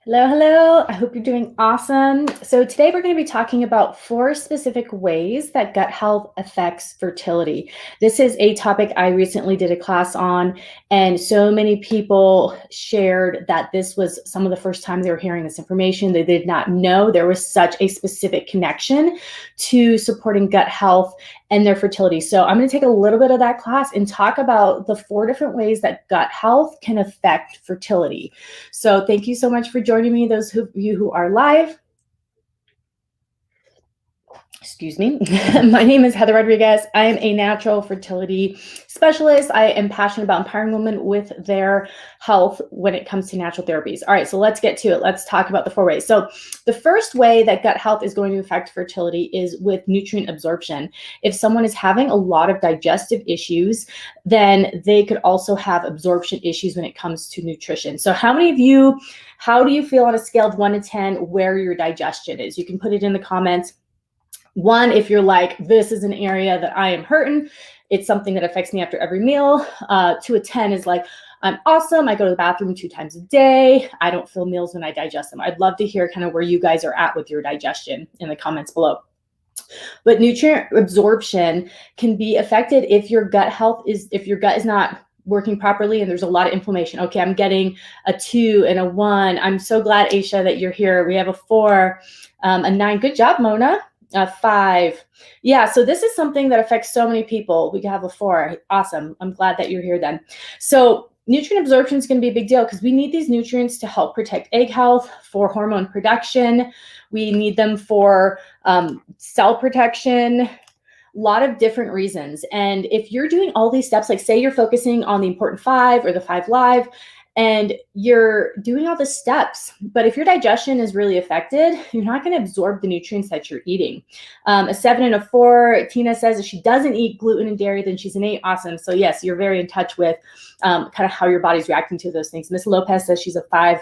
Hello, hello. I hope you're doing awesome. So today we're going to be talking about 4 specific ways that gut health affects fertility. This is a topic I recently did a class on, and so many people shared that this was some of the first time they were hearing this information. They did not know there was such a specific connection to supporting gut health and their fertility. So I'm going to take a little bit of that class and talk about the 4 different ways that gut health can affect fertility. So thank you so much for joining me, those of you who are live. Excuse me. My name is Heather Rodriguez. I am a natural fertility specialist. I am passionate about empowering women with their health when it comes to natural therapies. All right, so let's get to it. Let's talk about the 4 ways. So the first way that gut health is going to affect fertility is with nutrient absorption. If someone is having a lot of digestive issues, then they could also have absorption issues when it comes to nutrition. So how do you feel on a scale of 1 to 10 where your digestion is? You can put it in the comments. 1, if you're like, this is an area that I am hurting, it's something that affects me after every meal. 2 to 10 is like, I'm awesome. I go to the bathroom 2 times a day. I don't feel meals when I digest them. I'd love to hear kind of where you guys are at with your digestion in the comments below. But nutrient absorption can be affected if your gut is not working properly and there's a lot of inflammation. Okay, I'm getting a 2 and a 1. I'm so glad, Aisha, that you're here. We have a 4, a 9. Good job, Mona. 5. Yeah, so this is something that affects so many people. We have a 4. Awesome. I'm glad that you're here then. So nutrient absorption is going to be a big deal because we need these nutrients to help protect egg health, for hormone production. We need them for cell protection, a lot of different reasons. And if you're doing all these steps, like say you're focusing on the important 5 or the 5 live, and you're doing all the steps, but if your digestion is really affected, you're not going to absorb the nutrients that you're eating. A 7 and a 4, Tina says if she doesn't eat gluten and dairy, then she's an 8. Awesome. So yes, you're very in touch with kind of how your body's reacting to those things. Miss Lopez says she's a 5.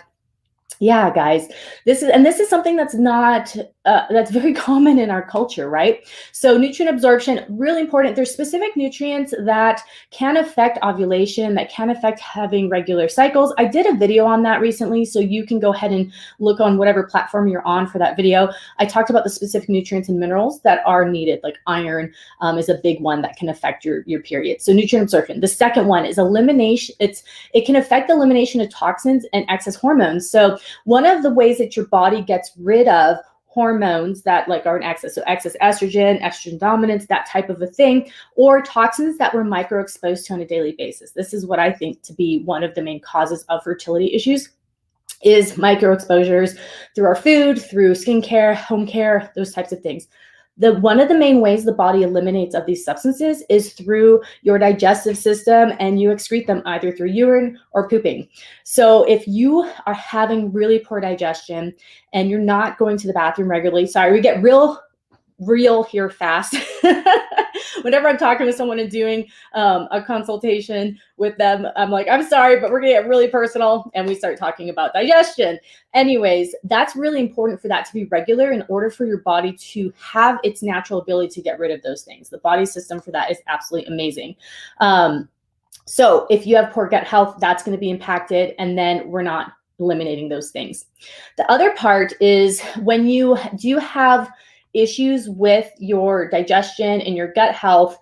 Yeah, guys, this is something that's not that's very common in our culture, right? So nutrient absorption, really important. There's specific nutrients that can affect ovulation, that can affect having regular cycles. I did a video on that recently, so you can go ahead and look on whatever platform you're on for that video. I talked about the specific nutrients and minerals that are needed, like iron is a big one that can affect your period. So nutrient absorption. The second one is elimination. It can affect the elimination of toxins and excess hormones. So one of the ways that your body gets rid of hormones that like are in excess, so excess estrogen dominance, that type of a thing, or toxins that we're micro-exposed to on a daily basis. This is what I think to be one of the main causes of fertility issues is micro-exposures through our food, through skincare, home care, those types of things. One of the main ways the body eliminates of these substances is through your digestive system, and you excrete them either through urine or pooping. So if you are having really poor digestion and you're not going to the bathroom regularly, sorry, we get real here fast. Whenever I'm talking with someone and doing a consultation with them, I'm like, I'm sorry, but we're gonna get really personal, and we start talking about digestion. Anyways, that's really important for that to be regular in order for your body to have its natural ability to get rid of those things. The body system for that is absolutely amazing. So if you have poor gut health, that's going to be impacted, and then we're not eliminating those things. The other part is when you do have issues with your digestion and your gut health,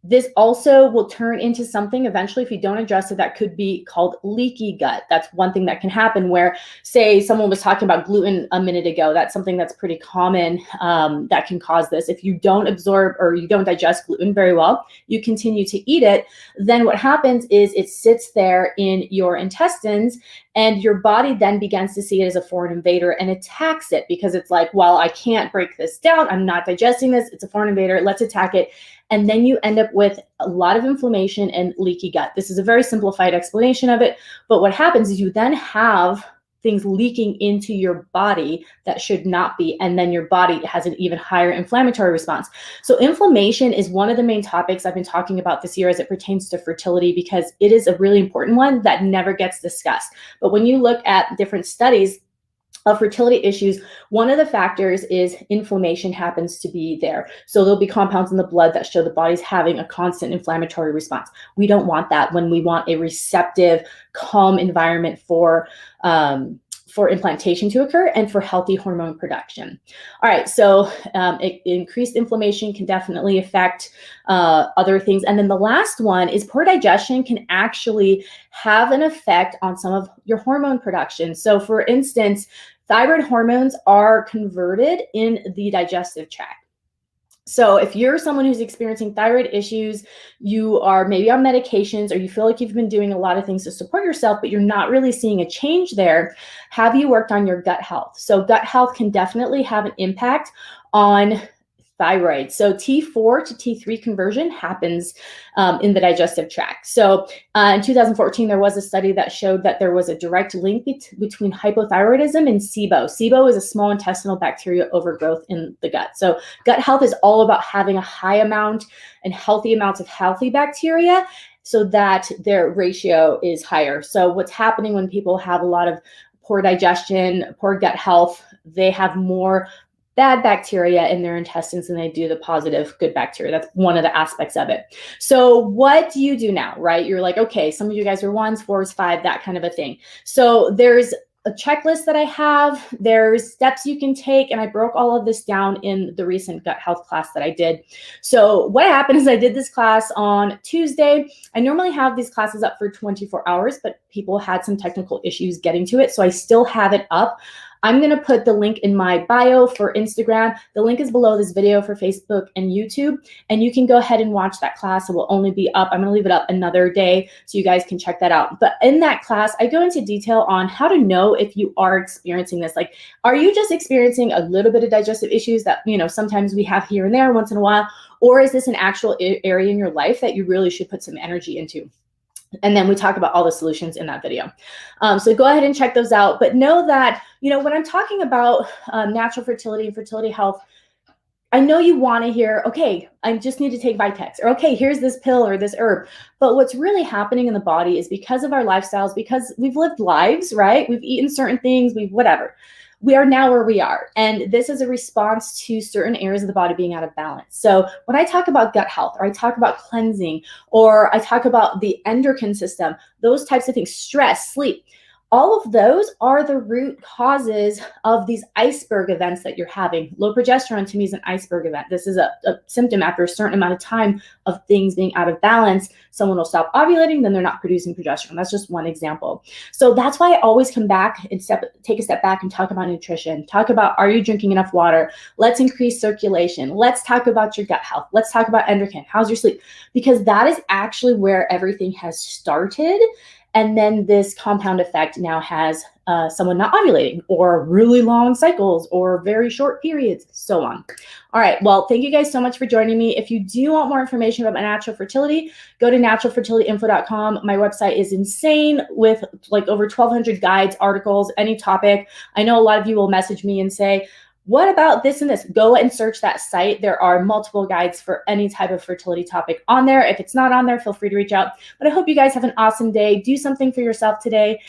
this also will turn into something eventually, if you don't address it, that could be called leaky gut. That's one thing that can happen where, say, someone was talking about gluten a minute ago. That's something that's pretty common that can cause this. If you don't absorb or you don't digest gluten very well, you continue to eat it, then what happens is it sits there in your intestines, and your body then begins to see it as a foreign invader and attacks it because it's like, well, I can't break this down. I'm not digesting this. It's a foreign invader. Let's attack it. And then you end up with a lot of inflammation and leaky gut. This is a very simplified explanation of it. But what happens is you then have things leaking into your body that should not be. And then your body has an even higher inflammatory response. So inflammation is one of the main topics I've been talking about this year as it pertains to fertility, because it is a really important one that never gets discussed. But when you look at different studies of fertility issues, one of the factors is inflammation happens to be there. So there'll be compounds in the blood that show the body's having a constant inflammatory response. We don't want that when we want a receptive, calm environment for for implantation to occur and for healthy hormone production. All right, so increased inflammation can definitely affect other things. And then the last one is poor digestion can actually have an effect on some of your hormone production. So for instance, thyroid hormones are converted in the digestive tract. So if you're someone who's experiencing thyroid issues, you are maybe on medications, or you feel like you've been doing a lot of things to support yourself, but you're not really seeing a change there, have you worked on your gut health? So gut health can definitely have an impact on thyroid. So T4 to T3 conversion happens in the digestive tract. So in 2014, there was a study that showed that there was a direct link between hypothyroidism and SIBO. SIBO is a small intestinal bacteria overgrowth in the gut. So gut health is all about having a high amount and healthy amounts of healthy bacteria so that their ratio is higher. So what's happening when people have a lot of poor digestion, poor gut health, they have more bad bacteria in their intestines than they do the positive good bacteria. That's one of the aspects of it. So what do you do now, right? You're like, okay, some of you guys are 1s, 4s, 5, that kind of a thing. So there's a checklist that I have. There's steps you can take, and I broke all of this down in the recent gut health class that I did. So what happened is I did this class on Tuesday. I normally have these classes up for 24 hours, but people had some technical issues getting to it, so I still have it up. I'm going to put the link in my bio for Instagram. The link is below this video for Facebook and YouTube, and you can go ahead and watch that class. It will only be up. I'm going to leave it up another day so you guys can check that out. But in that class, I go into detail on how to know if you are experiencing this. Like, are you just experiencing a little bit of digestive issues that, you know, sometimes we have here and there once in a while, or is this an actual area in your life that you really should put some energy into? And then we talk about all the solutions in that video. So go ahead and check those out. But know that, you know, when I'm talking about natural fertility and fertility health, I know you want to hear, okay, I just need to take Vitex, or okay, here's this pill or this herb. But what's really happening in the body is because of our lifestyles, because we've lived lives, right? We've eaten certain things, whatever. We are now where we are. And this is a response to certain areas of the body being out of balance. So when I talk about gut health, or I talk about cleansing, or I talk about the endocrine system, those types of things, stress, sleep, all of those are the root causes of these iceberg events that you're having. Low progesterone to me is an iceberg event. This is a symptom after a certain amount of time of things being out of balance. Someone will stop ovulating, then they're not producing progesterone. That's just one example. So that's why I always come back and take a step back and talk about nutrition. Talk about, are you drinking enough water? Let's increase circulation. Let's talk about your gut health. Let's talk about endocrine. How's your sleep? Because that is actually where everything has started. And then this compound effect now has someone not ovulating, or really long cycles, or very short periods, so on. All right, well, thank you guys so much for joining me. If you do want more information about my natural fertility, go to naturalfertilityinfo.com. My website is insane with like over 1,200 guides, articles, any topic. I know a lot of you will message me and say, what about this and this? Go and search that site. There are multiple guides for any type of fertility topic on there. If it's not on there, feel free to reach out. But I hope you guys have an awesome day. Do something for yourself today.